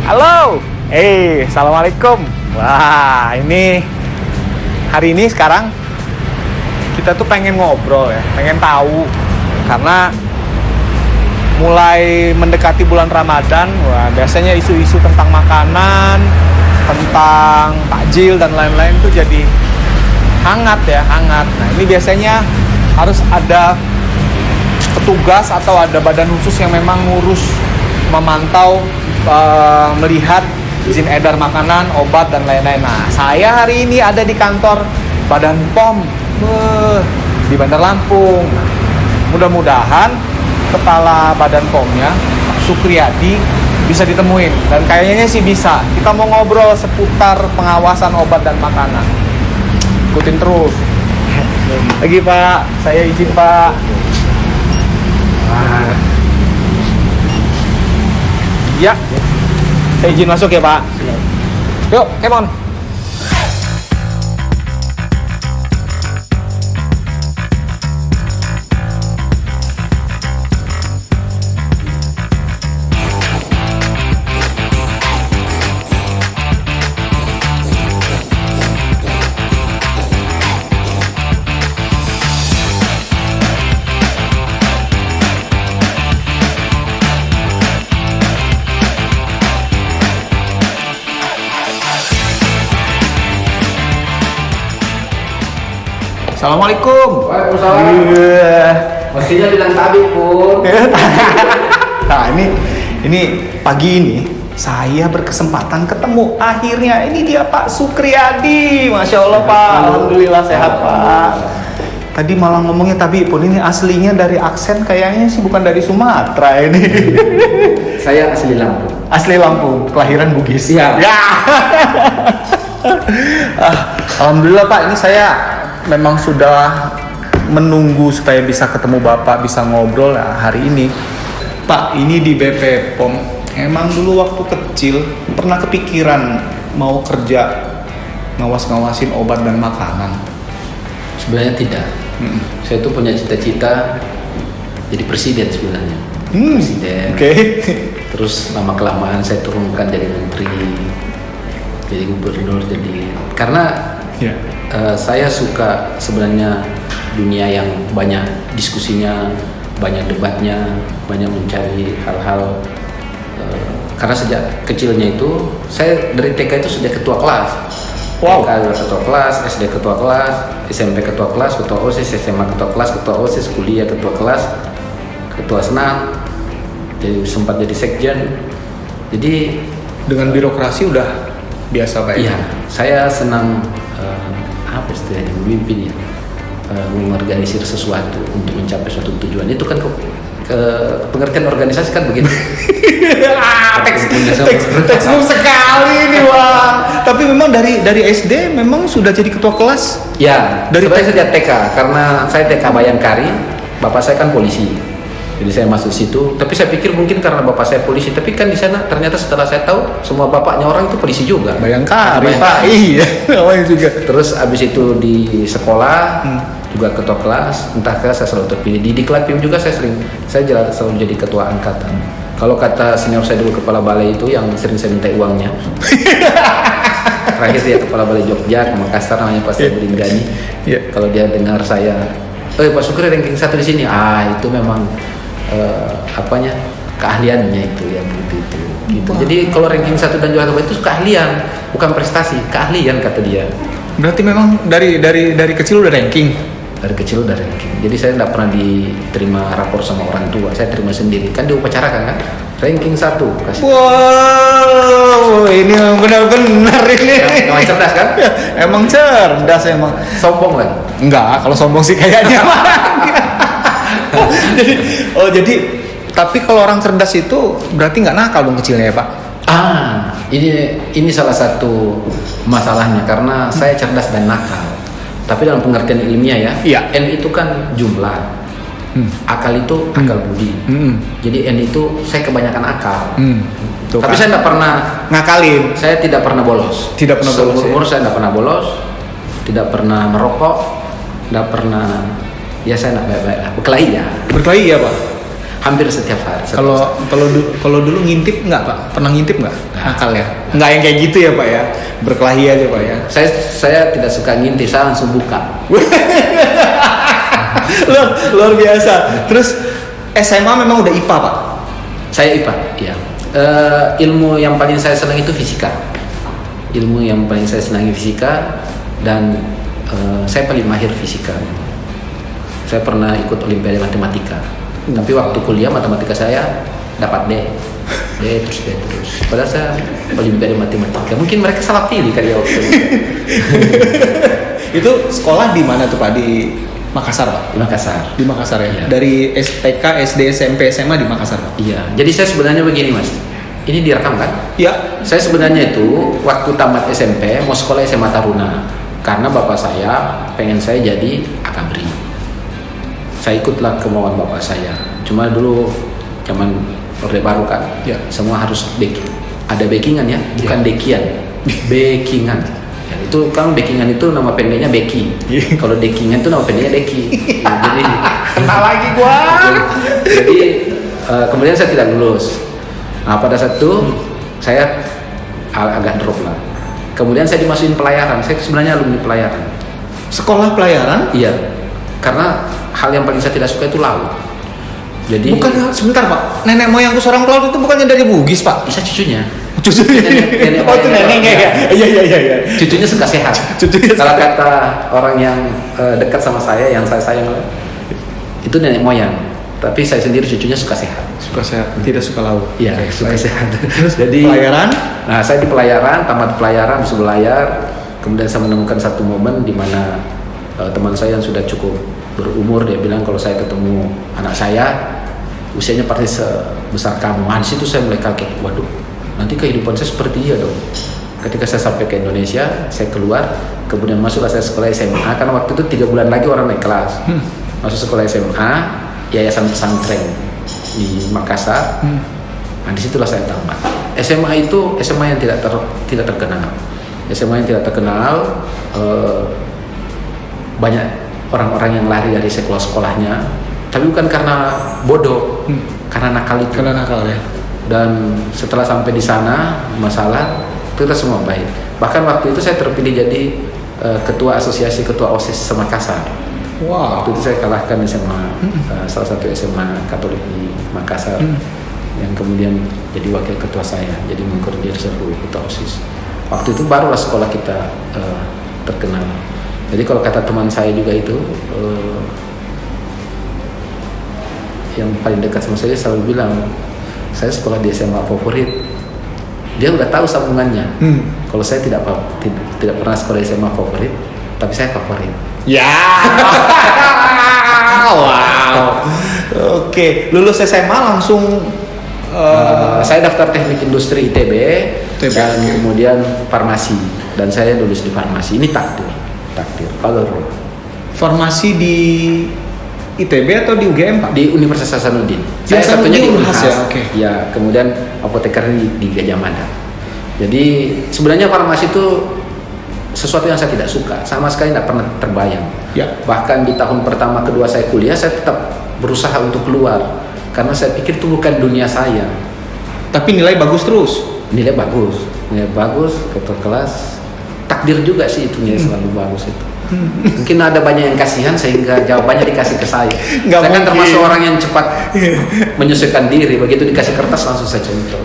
Halo, assalamualaikum. Wah, hari ini sekarang kita tuh pengen ngobrol ya, pengen tahu karena mulai mendekati bulan Ramadan. Wah, biasanya isu-isu tentang makanan, tentang takjil dan lain-lain tuh jadi hangat. Nah, ini biasanya harus ada petugas atau ada badan khusus yang memang ngurus, memantau, melihat izin edar makanan, obat dan lain-lain. Nah, saya hari ini ada di kantor Badan POM di Bandar Lampung. Mudah-mudahan kepala Badan POM-nya, Pak Sukriyadi, bisa ditemuin dan kayaknya sih bisa. Kita mau ngobrol seputar pengawasan obat dan makanan. Ikutin terus. Lagi Pak, saya izin Pak. Ya, saya izin masuk ya Pak. Yuk, come on. Assalamualaikum. Waalaikumsalam. Mestinya bilang tabib pun. Nah, ini pagi ini saya berkesempatan ketemu akhirnya. Ini dia Pak Sukriyadi. Masya Allah Pak. Alhamdulillah sehat Pak. Tadi malah ngomongnya tabib pun, ini aslinya dari aksen kayaknya sih bukan dari Sumatera ini. Saya asli Lampung. Asli Lampung, kelahiran Bugis. Iya. Ya. Alhamdulillah Pak, ini saya memang sudah menunggu supaya bisa ketemu Bapak, bisa ngobrol ya hari ini. Pak, ini di BP POM, emang dulu waktu kecil pernah kepikiran mau kerja ngawas-ngawasin obat dan makanan? Sebenarnya tidak. Saya tuh punya cita-cita jadi presiden sebenarnya. Presiden. Oke. Terus lama-kelamaan saya turunkan jadi menteri, jadi gubernur, jadi karena saya suka sebenarnya dunia yang banyak diskusinya, banyak debatnya, banyak mencari hal-hal. Karena sejak kecilnya itu saya dari TK itu sudah ketua kelas. Wow. TK ketua kelas, SD ketua kelas, SMP ketua kelas, ketua OSIS, SMA ketua kelas, ketua OSIS, kuliah ketua kelas, ketua senam. Jadi sempat jadi sekjen. Jadi dengan birokrasi udah biasa Pak. Iya, saya senang apa istilahnya memimpin ya, mengorganisir sesuatu untuk mencapai suatu tujuan. Itu kan pengertian organisasi kan begitu. Teksmu sekali nih Wah. Tapi memang dari SD memang sudah jadi ketua kelas. Ya, dari sejak TK, karena saya TK Bayangkari, bapak saya kan polisi. Jadi saya masuk situ, tapi saya pikir mungkin karena bapak saya polisi, tapi kan di sana ternyata setelah saya tahu semua bapaknya orang itu polisi juga. Bayangkari Pak, iya, namanya juga. Terus abis itu di sekolah juga ketua kelas, entah saya selalu terpilih. Di Diklatim juga saya selalu jadi ketua angkatan. Kalau kata senior saya dulu kepala balai itu yang sering saya minta uangnya. Terakhir dia kepala balai Jogja, Makassar namanya Pak Sabringgani. Kalau dia dengar saya, Pak Sukri ranking 1 di sini, itu memang keahliannya itu yang gitu. Jadi kalau ranking 1 dan juara itu keahlian, bukan prestasi, keahlian kata dia. Berarti memang dari kecil udah ranking. Dari kecil udah ranking. Jadi saya tidak pernah diterima rapor sama orang tua, saya terima sendiri. Kan diupacarakan kan? Ranking 1 kasih. Wow, ini benar-benar ini. Emang cerdas kan? Emang cerdas emang. Sombong kan? Enggak, kalau sombong sih kayaknya. jadi tapi kalau orang cerdas itu berarti nggak nakal dong kecilnya ya Pak? Ini salah satu masalahnya karena saya cerdas dan nakal. Tapi dalam pengertian ilmiah ya, N itu kan jumlah, akal itu akal budi. Jadi N itu saya kebanyakan akal. Tapi saya tidak pernah ngakalin. Saya tidak pernah bolos. Tidak pernah bolos. Umur saya tidak pernah bolos, tidak pernah merokok, tidak pernah. Ya saya nak baik-baik lah, berkelahi ya. Berkelahi ya Pak? hampir setiap hari. Kalau dulu ngintip nggak Pak? Pernah ngintip nggak? Nakal ya? Nggak yang kayak gitu ya Pak ya? Berkelahi aja Pak ya? Saya tidak suka ngintip, saya langsung buka. Luar biasa. Terus SMA memang udah IPA Pak? Saya IPA, ya. Ilmu yang paling saya senang itu fisika. Ilmu yang paling saya senangi fisika, dan saya paling mahir fisika. Saya pernah ikut olimpiade matematika. Tapi waktu kuliah matematika saya dapat D terus. Padahal saya olimpiade matematika. Mungkin mereka salah pilih kali ya waktu itu. Itu sekolah di mana tuh Pak? Di Makassar Pak? Di Makassar. Di Makassar ya? Iya. Dari TK, SD, SMP, SMA di Makassar Pak? Iya. Jadi saya sebenarnya begini Mas. Ini direkam kan? Iya. Saya sebenarnya itu waktu tamat SMP mau sekolah SMA Taruna. Karena bapak saya pengen saya jadi akabri. Saya ikutlah kemauan bapak saya. Cuma dulu zaman Orde Baru kan, ya. Semua harus ada backingan ya, bukan dekian, backingan. Ya, itu kan backingan itu nama pendeknya Beki. Kalau dekingan itu nama pendeknya Deki. Ya, jadi kenal lagi gua. Jadi kemudian saya tidak lulus. Nah pada saat itu saya agak drop lah. Kemudian saya dimasukin pelayaran. Saya sebenarnya alumni pelayaran. Sekolah pelayaran? Iya. Karena hal yang paling saya tidak suka itu laut. Jadi bukan, sebentar Pak, nenek moyangku seorang pelaut itu bukannya dari Bugis Pak? Bisa cucunya. Nenek oh itu nenek ya? Iya. Cucunya suka sehat. Kalau kata orang yang dekat sama saya, yang saya sayang, itu nenek moyang. Tapi saya sendiri cucunya suka sehat. Suka sehat, tidak suka laut. Iya, suka sehat. Jadi pelayaran? Nah, saya di pelayaran, tamat pelayaran, bisa belayar. Kemudian saya menemukan satu momen di mana teman saya yang sudah cukup berumur, dia bilang kalau saya ketemu anak saya usianya persis sebesar kamu. Di situ saya mulai kaget. Waduh, nanti kehidupan saya seperti dia dong. Ketika saya sampai ke Indonesia, saya keluar, kemudian masuklah saya sekolah SMA. Karena waktu itu 3 bulan lagi orang naik kelas. Masuk sekolah SMA, yayasan pesantren di Makassar. Nah, disitulah saya tamat. SMA itu SMA yang tidak terkenal. SMA yang tidak terkenal, banyak orang-orang yang lari dari sekolahnya, tapi bukan karena bodoh, karena nakal itu. Karena nakal ya. Dan setelah sampai di sana, masalah kita semua baik. Bahkan waktu itu saya terpilih jadi ketua OSIS Makassar. Wow. Waktu itu saya kalahkan SMA, salah satu SMA Katolik di Makassar, yang kemudian jadi wakil ketua saya, jadi mengkoordinir seluruh ketua OSIS. Waktu itu barulah sekolah kita terkenal. Jadi kalau kata teman saya juga itu, yang paling dekat sama saya selalu bilang, saya sekolah di SMA favorit. Dia udah tahu sambungannya. Kalau saya tidak pernah sekolah di SMA favorit, tapi saya favorit. Ya. Wow. Oke, lulus SMA langsung saya daftar teknik industri ITB dan kemudian farmasi, dan saya lulus di farmasi. Ini takdir. Kalau farmasi di ITB atau di UGM Pak? Di Universitas Hasanuddin. Saya satunya di Unhas ya. Oke. Ya, kemudian apoteker di Gajah Mada. Jadi sebenarnya farmasi itu sesuatu yang saya tidak suka, sama sekali tidak pernah terbayang. Ya. Bahkan di tahun pertama kedua saya kuliah, saya tetap berusaha untuk keluar karena saya pikir itu bukan dunia saya. Tapi nilai bagus terus. Nilai bagus, ketua kelas. Takdir juga sih itu, nilai selalu bagus itu. Mungkin ada banyak yang kasihan sehingga jawabannya dikasih ke saya. Saya kan termasuk orang yang cepat menyesuaikan diri. Begitu dikasih kertas langsung saya contoh.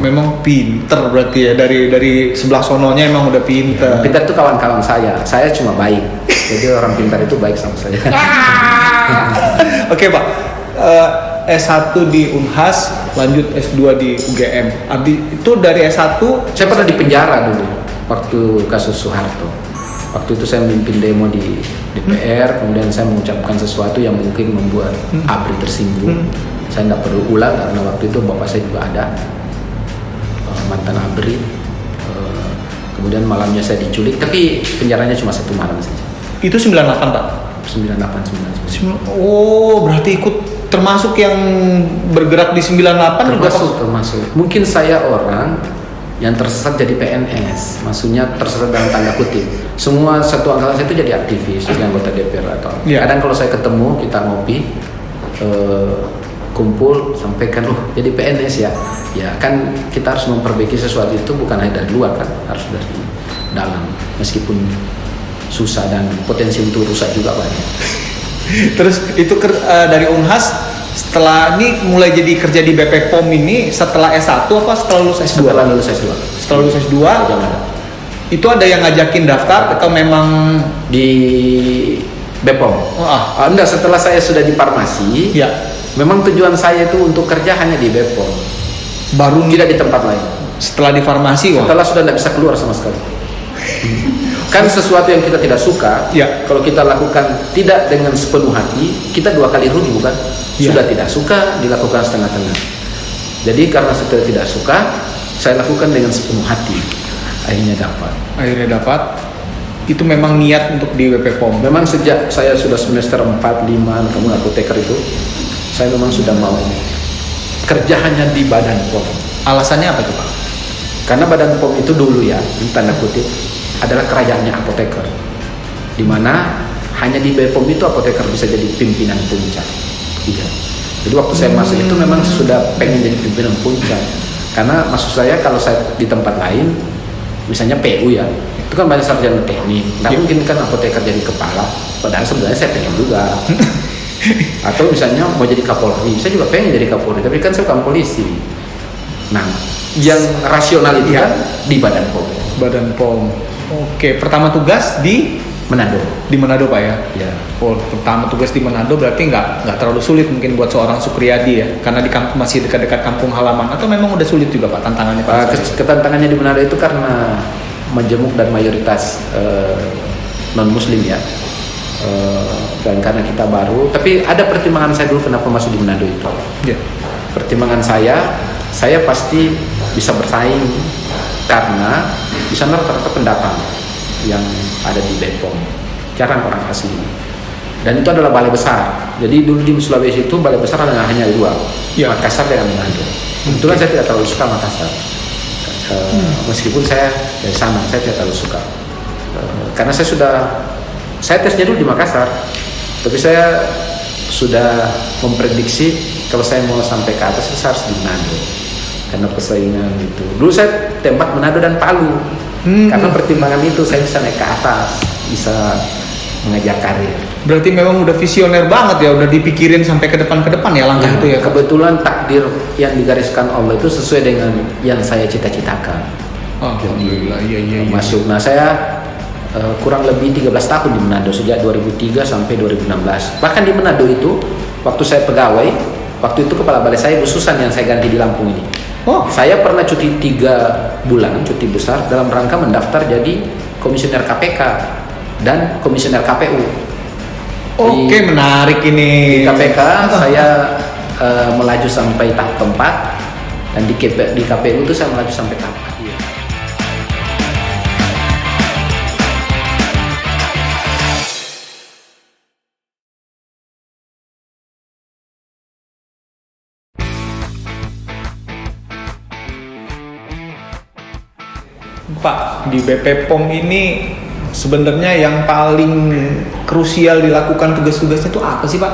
Memang pinter berarti ya, dari sebelah sononya emang udah pinter. Pintar itu kawan-kawan saya cuma baik. Jadi orang pintar itu baik sama saya. Oke Pak, S1 di Unhas, lanjut S2 di UGM. Itu dari S1 saya pernah di penjara dulu waktu kasus Soeharto. Waktu itu saya memimpin demo di DPR, kemudian saya mengucapkan sesuatu yang mungkin membuat ABRI tersinggung. Saya tidak perlu ulang karena waktu itu bapak saya juga ada, mantan ABRI. Kemudian malamnya saya diculik, tapi penjaranya cuma 1 malam saja. Itu 98 Pak? 98. Oh, berarti ikut termasuk yang bergerak di 98? Termasuk. Mungkin saya orang yang tersesat jadi PNS, maksudnya tersesat dalam tanda kutip. Semua satu angkatan saya itu jadi aktivis, jadi anggota DPR atau. Yeah. Kadang kalau saya ketemu, kita ngopi, kumpul sampaikan jadi PNS ya kan kita harus memperbaiki sesuatu itu bukan hanya dari luar kan, harus dari dalam, meskipun susah dan potensi untuk rusak juga banyak. Terus itu dari Unhas setelah ini mulai jadi kerja di BP POM ini setelah S1 apa setelah lulus S2? Setelah lulus S2. Setelah lulus S2 itu ada yang ngajakin daftar atau memang di BPOM? Enggak, setelah saya sudah di farmasi ya. Memang tujuan saya itu untuk kerja hanya di BPOM, baru tidak di tempat lain. Setelah di farmasi, setelah sudah tidak bisa keluar sama sekali. Kan sesuatu yang kita tidak suka, kalau kita lakukan tidak dengan sepenuh hati, kita 2 kali rugi bukan? Sudah tidak suka, dilakukan setengah-tengah. Jadi karena sudah tidak suka, saya lakukan dengan sepenuh hati. Akhirnya dapat. Itu memang niat untuk di BP POM. Memang sejak saya sudah semester 4, 5, kamu apoteker itu, saya memang sudah mau kerja hanya di Badan POM. Alasannya apa tuh Pak? Karena Badan POM itu dulu ya, tanda kutip, adalah kerajaannya apoteker, di mana hanya di BPOM itu apoteker bisa jadi pimpinan puncak. Iya. Jadi waktu saya masuk itu memang sudah pengen jadi pimpinan puncak. Karena maksud saya kalau saya di tempat lain, misalnya PU ya, itu kan banyak sarjana teknik, nggak mungkin kan apoteker jadi kepala. Padahal sebenarnya saya pengen juga. Atau misalnya mau jadi Kapolri, saya juga pengen jadi Kapolri, tapi kan saya bukan polisi. Nah, yang rasional itu kan di Badan POM. Badan POM. Oke, pertama tugas di Manado. Di Manado Pak ya? Ya. Oh, pertama tugas di Manado berarti nggak terlalu sulit mungkin buat seorang Supriyadi ya, karena di kampung masih dekat-dekat kampung halaman, atau memang udah sulit juga Pak tantangannya Pak? Ketantangannya di Manado itu karena majemuk dan mayoritas non Muslim ya. Dan karena kita baru, tapi ada pertimbangan saya dulu kenapa masuk di Manado itu. Pertimbangan saya pasti bisa bersaing karena di sana rata-rata pendatang yang ada di BPOM, jarang orang asli. Dan itu adalah balai besar. Jadi dulu di Sulawesi itu balai besar hanya 2, Makassar dan Manado. Kebetulan saya tidak terlalu suka Makassar. Meskipun saya dari sana, saya tidak terlalu suka. Karena saya tesnya dulu di Makassar, tapi saya sudah memprediksi kalau saya mau sampai ke atas saya harus di Manado karena persaingan gitu. Dulu saya tembak Manado dan Palu karena pertimbangan itu saya bisa naik ke atas, bisa mengejar karir. Berarti memang udah visioner banget ya, udah dipikirin sampai ke depan ya langkah itu ya. Kebetulan takdir yang digariskan Allah itu sesuai dengan yang saya cita-citakan. Alhamdulillah, iya. Masuk. Nah saya kurang lebih 13 tahun di Manado sejak 2003 sampai 2016. Bahkan di Manado itu waktu saya pegawai, waktu itu kepala balai saya Bu Susan yang saya ganti di Lampung ini. Saya pernah cuti 3 bulan, cuti besar dalam rangka mendaftar jadi komisioner KPK dan komisioner KPU. Oke, menarik ini. Di KPK saya melaju sampai tahap 4 dan di KPU itu saya melaju sampai tahap 4. Pak, di BP POM ini sebenarnya yang paling krusial dilakukan tugas-tugasnya itu apa sih Pak?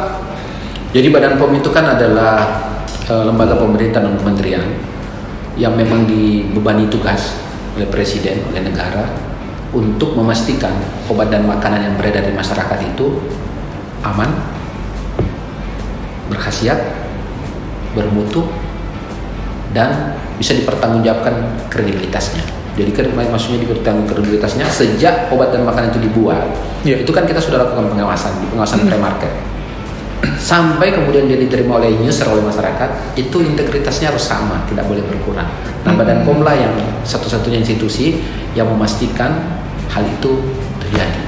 Jadi Badan POM itu kan adalah lembaga pemerintah dan kementerian yang memang dibebani tugas oleh Presiden, oleh negara untuk memastikan obat dan makanan yang beredar di masyarakat itu aman, berkhasiat, bermutu, dan bisa dipertanggungjawabkan kredibilitasnya. Jadi maksudnya dipertanggungjawabkan kredibilitasnya sejak obat dan makanan itu dibuat. Itu kan kita sudah lakukan pengawasan pre-market. Sampai kemudian dia diterima oleh user, oleh masyarakat, itu integritasnya harus sama, tidak boleh berkurang. Nah, Badan POM lah yang satu-satunya institusi yang memastikan hal itu terjadi.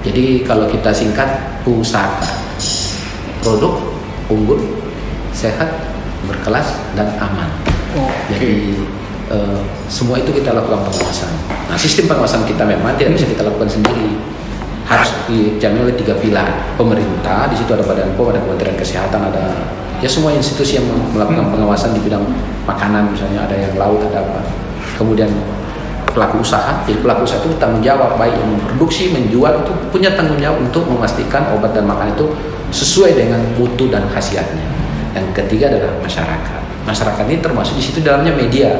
Jadi kalau kita singkat, pusaka, produk unggul, sehat, berkelas, dan aman. Jadi semua itu kita lakukan pengawasan. Nah, sistem pengawasan kita memang tidak bisa kita lakukan sendiri, harus dijamin oleh 3 pilar. Pemerintah, di situ ada Badan POM, ada Kementerian Kesehatan, ada ya semua institusi yang melakukan pengawasan di bidang makanan, misalnya ada yang laut, ada apa. Kemudian pelaku usaha. Jadi pelaku usaha itu tanggung jawab, baik yang memproduksi, menjual, itu punya tanggung jawab untuk memastikan obat dan makanan itu sesuai dengan mutu dan khasiatnya. Yang ketiga adalah masyarakat. Masyarakat ini termasuk di situ dalamnya media.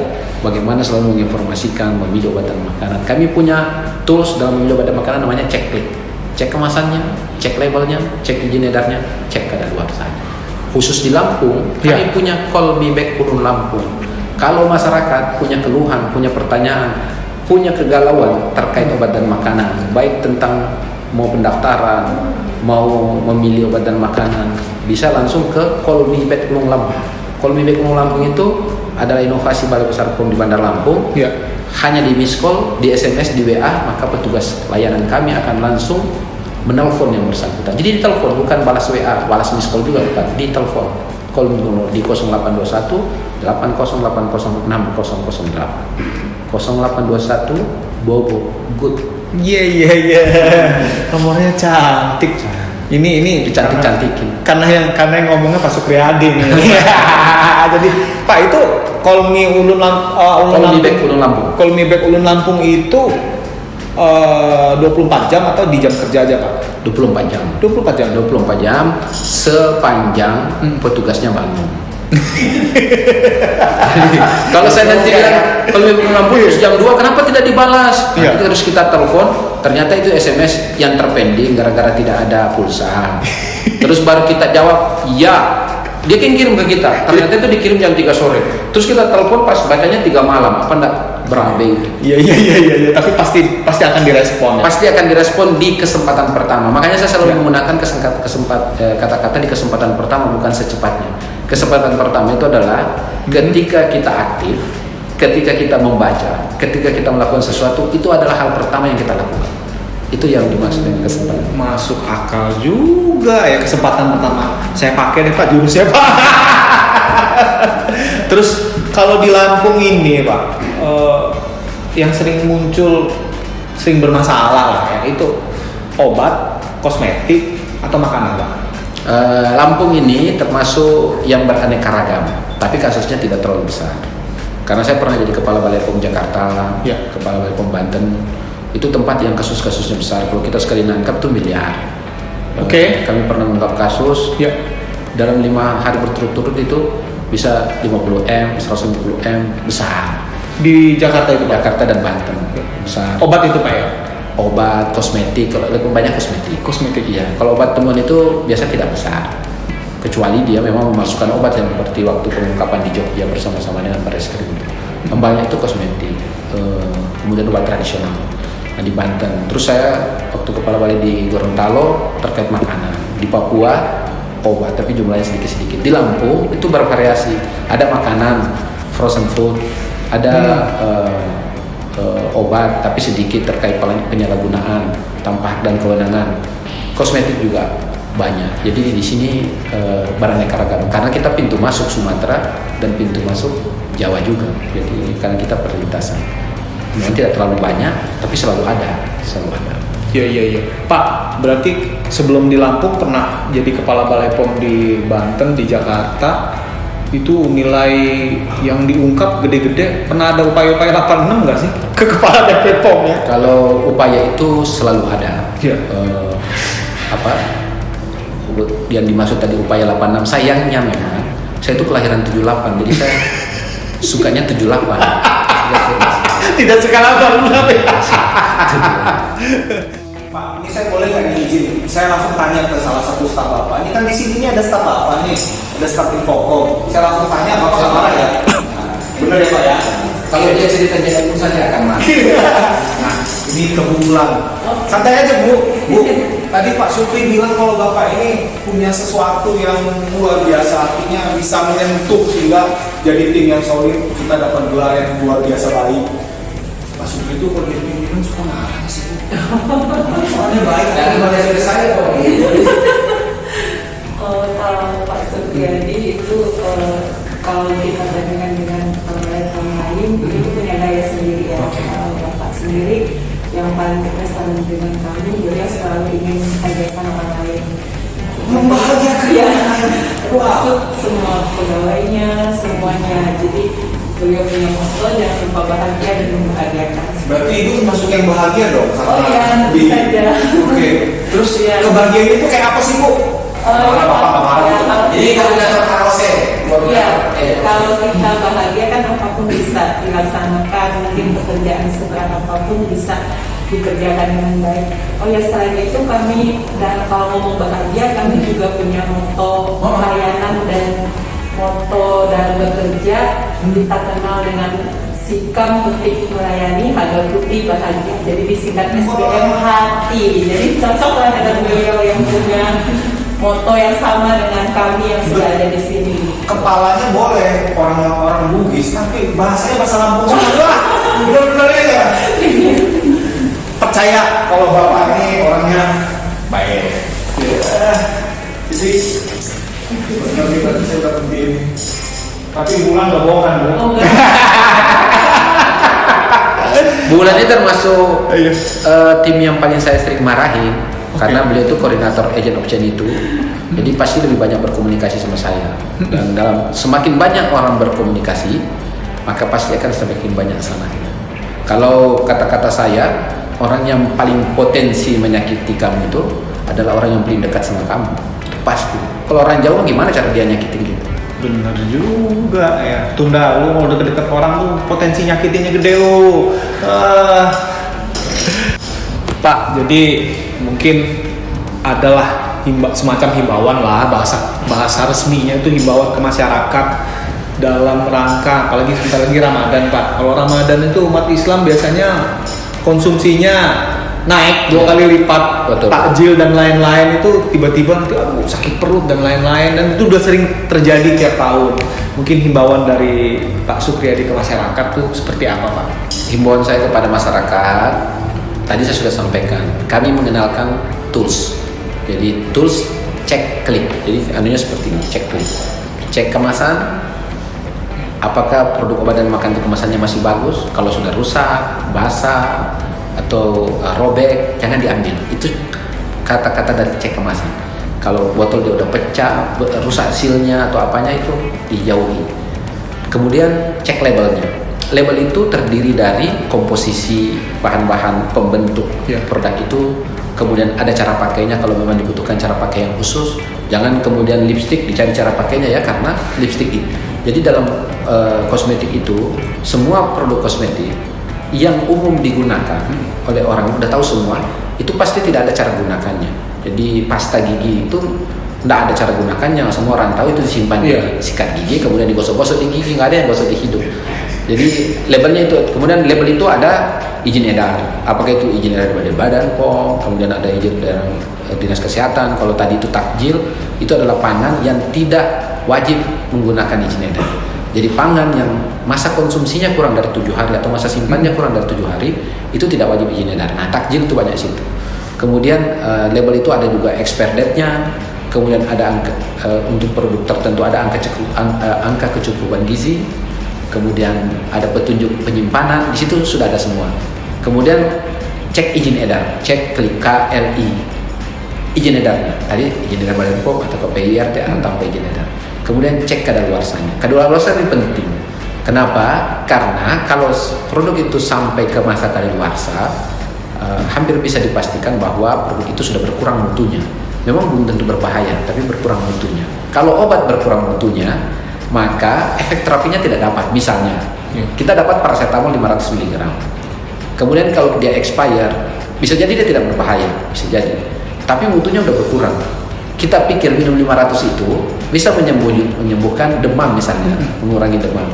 Bagaimana selalu menginformasikan, memilih obat dan makanan. Kami punya tools dalam memilih obat dan makanan namanya cek-klik. Cek kemasannya, cek labelnya, cek izin edarnya, cek kadaluarsanya. Khusus di Lampung, kami punya Call Me Back Ulun Lampung. Kalau masyarakat punya keluhan, punya pertanyaan, punya kegalauan terkait obat dan makanan, baik tentang mau pendaftaran, mau memilih obat dan makanan, bisa langsung ke Call Me Back Ulun Lampung. Call Me Back Ulun Lampung itu adalah inovasi Balai Besar POM di Bandar Lampung. Hanya di miss call, di SMS, di WA, maka petugas layanan kami akan langsung menelpon yang bersangkutan. Jadi ditelepon, bukan balas WA, balas miss call juga bukan, ditelepon. Call di 0821 8080 6008. 0821 Bobo Good. Iya. Nomornya cantik. Ini dicantik-cantikin. Karena yang ngomongnya Pak Supriyadi nih. Jadi Pak itu Call Me Back Ulun Lampung itu 24 jam atau di jam kerja aja Pak? 24 jam. 24 jam Sepanjang petugasnya bangun. Kalau saya nanti bilang kalau Lampung jam 2 kenapa tidak dibalas? Nanti terus kita telepon, ternyata itu SMS yang terpending gara-gara tidak ada pulsa. Terus baru kita jawab, ya. Dia kan kirim ke kita, ternyata itu dikirim jam 3 sore. Terus kita telepon pas bacanya 3 malam, apa enggak berabe itu? Iya, tapi pasti akan direspon ya? Pasti akan direspon di kesempatan pertama. Makanya saya selalu menggunakan kata-kata di kesempatan pertama, bukan secepatnya. Kesempatan pertama itu adalah ketika kita aktif, ketika kita membaca, ketika kita melakukan sesuatu, itu adalah hal pertama yang kita lakukan. Itu yang dimaksud dengan kesempatan. Masuk akal juga ya, kesempatan pertama. Saya pakai deh Pak jurusnya Pak. Terus kalau di Lampung ini Pak, yang sering bermasalah lah ya, itu obat, kosmetik atau makanan Pak? Lampung ini termasuk yang beraneka ragam, tapi kasusnya tidak terlalu besar. Karena saya pernah jadi Kepala Balai POM Jakarta, Kepala Balai POM Banten, itu tempat yang kasus-kasusnya besar. Kalau kita sekali nangkap tuh miliar. Kami pernah mengungkap kasus dalam 5 hari berturut-turut itu bisa 50M, 150M, besar. Di Jakarta itu Pak? Jakarta dan Banten, besar. Obat itu Pak ya? Obat, kosmetik, kalau lebih banyak kosmetik. Kosmetik iya. Kalau obat temuan itu biasa tidak besar, kecuali dia memang memasukkan obat yang seperti waktu pengungkapan di Jogja bersama-sama dengan Barreskrim. Yang banyak itu kosmetik, kemudian obat tradisional. Nah, di Banten. Terus saya waktu Kepala Balai di Gorontalo terkait makanan. Di Papua obat, tapi jumlahnya sedikit-sedikit. Di Lampung itu bervariasi. Ada makanan, frozen food, ada obat tapi sedikit terkait penyalahgunaan tanpa hak dan kewenangan. Kosmetik juga banyak. Jadi di sini beraneka ragam karena kita pintu masuk Sumatera dan pintu masuk Jawa juga. Jadi karena kita perlintasan. Memang tidak terlalu banyak tapi selalu ada. Iya. Pak, berarti sebelum di Lampung pernah jadi Kepala Balai POM di Banten, di Jakarta. Itu nilai yang diungkap gede-gede. Pernah ada upaya-upaya 86 nggak sih ke Kepala DP POM ya? Kalau upaya itu selalu ada. Yang dimaksud tadi upaya 86, sayangnya memang saya itu kelahiran 78, jadi saya sukanya 78. Tidak suka 86 ya? Pak, ini saya boleh nggak izin? Saya langsung tanya ke salah satu staf Bapak. Ini kan di sini ada staf Bapak nih, ada staf Infocom. Saya langsung tanya, Bapak nggak marah ya? Bener ya Pak ya? Kalau dia cerita jadi pun saja akan marah. Nah, ini kebetulan. Santai aja Bu. Tadi Pak Supri bilang kalau Bapak ini punya sesuatu yang luar biasa, artinya bisa menyentuh sehingga jadi tim yang solid, kita dapat gelar yang luar biasa baik. Pak Supri itu kalau jadi pimpinan suka marah sih. Soalnya baik. Daripada saya kok. Kalau Pak Supriyadi itu kalau kita bandingkan dengan pemerintahan lain itu punya gaya sendiri ya. Kalau Bapak sendiri yang paling berkesan dengan kami, beliau selalu ingin membahagiakan orang lain. Membahagiakan ya, termasuk semua pegawainya, semuanya. Jadi beliau punya moto jangan lupa bahagia dan membahagiakan. Berarti itu termasuk yang bahagia dong? Oh iya, tentu saja. Oke. Terus Iya. kebahagiaan itu kayak apa sih, Bu? Iya, Jadi koordinator Karose. iya, kalau kita bahagia kan apapun bisa dilaksanakan, mungkin pekerjaan seberat apapun bisa dikerjakan dengan baik. Oh ya, selain itu kami, dan kalau ngomong bahagia, kami juga punya moto pelayanan dan moto dalam bekerja. Kita kenal dengan sikap petik melayani, harga putih bahagia. Jadi disingkat SBM hati. Jadi cocok lah dengan beliau yang punya moto yang sama dengan kami yang sudah ada di sini. Kepalanya boleh orang Bugis, tapi bahasanya bahasa Lampung semua. Benar-benar ya. Percaya kalau Bapak ini orangnya baik. Jadi benar kita bisa dapat ini. Tapi bulan nggak bohong kan, Bu? Oh, enggak. Bulan ini termasuk tim yang paling saya sering marahin karena beliau itu koordinator agent of change itu. Jadi pasti lebih banyak berkomunikasi sama saya. Dan dalam semakin banyak orang berkomunikasi, maka pasti akan semakin banyak salah. Kalau kata-kata saya, orang yang paling potensi menyakiti kamu itu adalah orang yang paling dekat sama kamu. Itu pasti. Kalau orang jauh gimana cara dia nyakitin gitu? Benar juga ya. Tunda lu mau deket-deket orang tuh potensi nyakitinnya gede lu. Pak, jadi mungkin adalah semacam himbauan lah, bahasa resminya itu himbauan ke masyarakat dalam rangka, apalagi sebentar lagi Ramadan, Pak. Kalau Ramadan itu umat Islam biasanya konsumsinya naik 2 kali lipat. Betul. Takjil dan lain-lain itu tiba-tiba nanti sakit perut dan lain-lain, dan itu udah sering terjadi tiap tahun. Mungkin himbauan dari Pak Supriyadi ke masyarakat tuh seperti apa, Pak? Himbauan saya kepada masyarakat, tadi saya sudah sampaikan, kami mengenalkan tools. Jadi tools cek klik. Jadi anunya seperti ini, cek klik. Cek kemasan, apakah produk obat dan makan itu kemasannya masih bagus. Kalau sudah rusak, basah, atau robek, jangan diambil. Itu kata-kata dari cek kemasan. Kalau botol dia udah pecah, rusak sealnya atau apanya, itu dijauhi. Kemudian cek labelnya. Label itu terdiri dari komposisi bahan-bahan pembentuk produk itu. Kemudian ada cara pakainya kalau memang dibutuhkan cara pakai yang khusus. Jangan kemudian lipstick dicari cara pakainya ya, karena lipstick itu. Jadi dalam kosmetik itu, semua produk kosmetik yang umum digunakan oleh orang udah tahu semua, itu pasti tidak ada cara gunakannya. Jadi pasta gigi itu tidak ada cara gunakannya, semua orang tahu itu disimpan di sikat gigi, kemudian digosok-gosok di gigi, nggak ada yang gosok di hidung. Jadi labelnya itu, kemudian label itu ada izin edar, apakah itu izin edar dari Badan POM, kemudian ada izin dari Dinas Kesehatan. Kalau tadi itu takjil, itu adalah pangan yang tidak wajib menggunakan izin edar. Jadi pangan yang masa konsumsinya kurang dari 7 hari atau masa simpannya kurang dari 7 hari, itu tidak wajib izin edar. Nah, takjil itu banyak situ. Kemudian label itu ada juga expire date-nya, kemudian ada angka untuk produk tertentu ada angka kecukupan gizi, kemudian ada petunjuk penyimpanan, di situ sudah ada semua. Kemudian cek izin edar, cek klik KLI, izin edarnya. Tadi izin edar Badan POM atau KPIR tanpa izin edar. Kemudian cek kadaluarsanya. Kadaluarsa ini penting. Kenapa? Karena kalau produk itu sampai ke masa kadaluarsa, hampir bisa dipastikan bahwa produk itu sudah berkurang mutunya. Memang belum tentu berbahaya, tapi berkurang mutunya. Kalau obat berkurang mutunya, maka efek terapinya tidak dapat. Misalnya, kita dapat paracetamol 500 mg. Kemudian kalau dia expire, bisa jadi dia tidak berbahaya, bisa jadi. Tapi mutunya udah berkurang. Kita pikir minum 500 itu bisa menyembuhkan demam misalnya, mengurangi demam.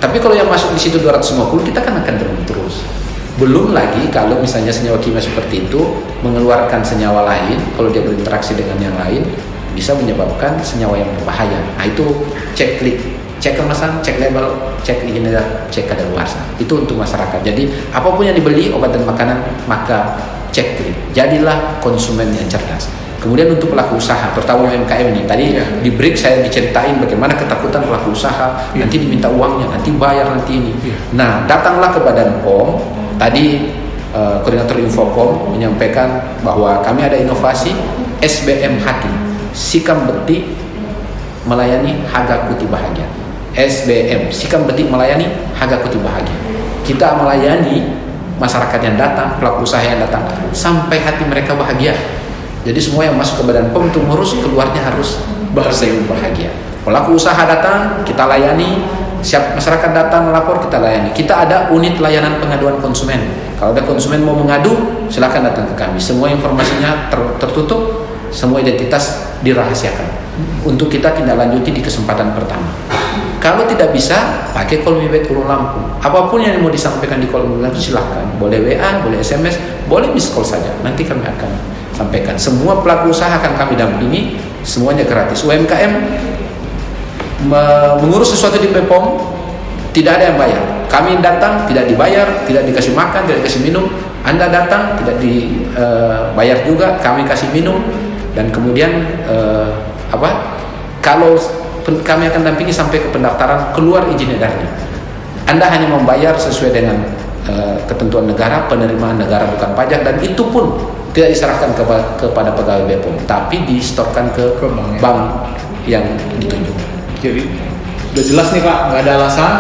Tapi kalau yang masuk di situ 250, kita kan akan demam terus. Belum lagi kalau misalnya senyawa kimia seperti itu mengeluarkan senyawa lain, kalau dia berinteraksi dengan yang lain, bisa menyebabkan senyawa yang berbahaya. Nah, itu cek klik, cek kemasan, cek label, cek izin edar, cek kadaluarsa. Itu untuk masyarakat. Jadi apapun yang dibeli obat dan makanan, maka cek klik. Jadilah konsumen yang cerdas. Kemudian untuk pelaku usaha, terutama UMKM ini, tadi di break saya diceritain bagaimana ketakutan pelaku usaha, nanti diminta uangnya, nanti bayar, nanti ini. Nah, datanglah ke Badan POM. Tadi koordinator Infopom menyampaikan bahwa kami ada inovasi SBM Hati, sikam bekti melayani harga kuti bahagia. SBM, sikap betik melayani, harga kuti bahagia. Kita melayani masyarakat yang datang, pelaku usaha yang datang, sampai hati mereka bahagia. Jadi semua yang masuk ke Badan POM untuk ngurus, keluarnya harus bahagia. Pelaku usaha datang, kita layani. Siap masyarakat datang melapor, kita layani. Kita ada unit layanan pengaduan konsumen. Kalau ada konsumen mau mengadu, silakan datang ke kami. Semua informasinya tertutup, semua identitas dirahasiakan. Untuk kita tindak lanjuti di kesempatan pertama. Kalau tidak bisa, pakai call me back Ulu Lampung. Apapun yang mau disampaikan di call me back silahkan. Boleh WA, boleh SMS, boleh miss call saja. Nanti kami akan sampaikan. Semua pelaku usaha akan kami dampingi, semuanya gratis. UMKM mengurus sesuatu di BPOM tidak ada yang bayar. Kami datang tidak dibayar, tidak dikasih makan, tidak dikasih minum. Anda datang tidak dibayar juga, kami kasih minum dan kemudian kalau kami akan dampingi sampai ke pendaftaran keluar izin edarnya. Anda hanya membayar sesuai dengan ketentuan negara, penerimaan negara bukan pajak, dan itu pun tidak diserahkan kepada pegawai BPOM, tapi disetorkan ke bank yang ditunjuk. Jadi udah jelas nih Pak, nggak ada alasan,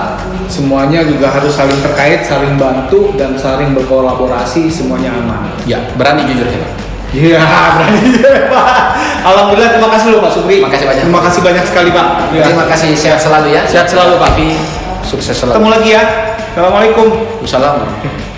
semuanya juga harus saling terkait, saling bantu dan saling berkolaborasi, semuanya aman. Ya, berani jujur ya Pak. Iya, berani Pak. Alhamdulillah, terima kasih loh Pak Supri. Terima kasih banyak. Terima kasih banyak sekali Pak. Ya. Terima kasih, sehat selalu ya. Sehat selalu Pak. Sukses selalu. Ketemu lagi ya. Assalamualaikum. Assalamualaikum.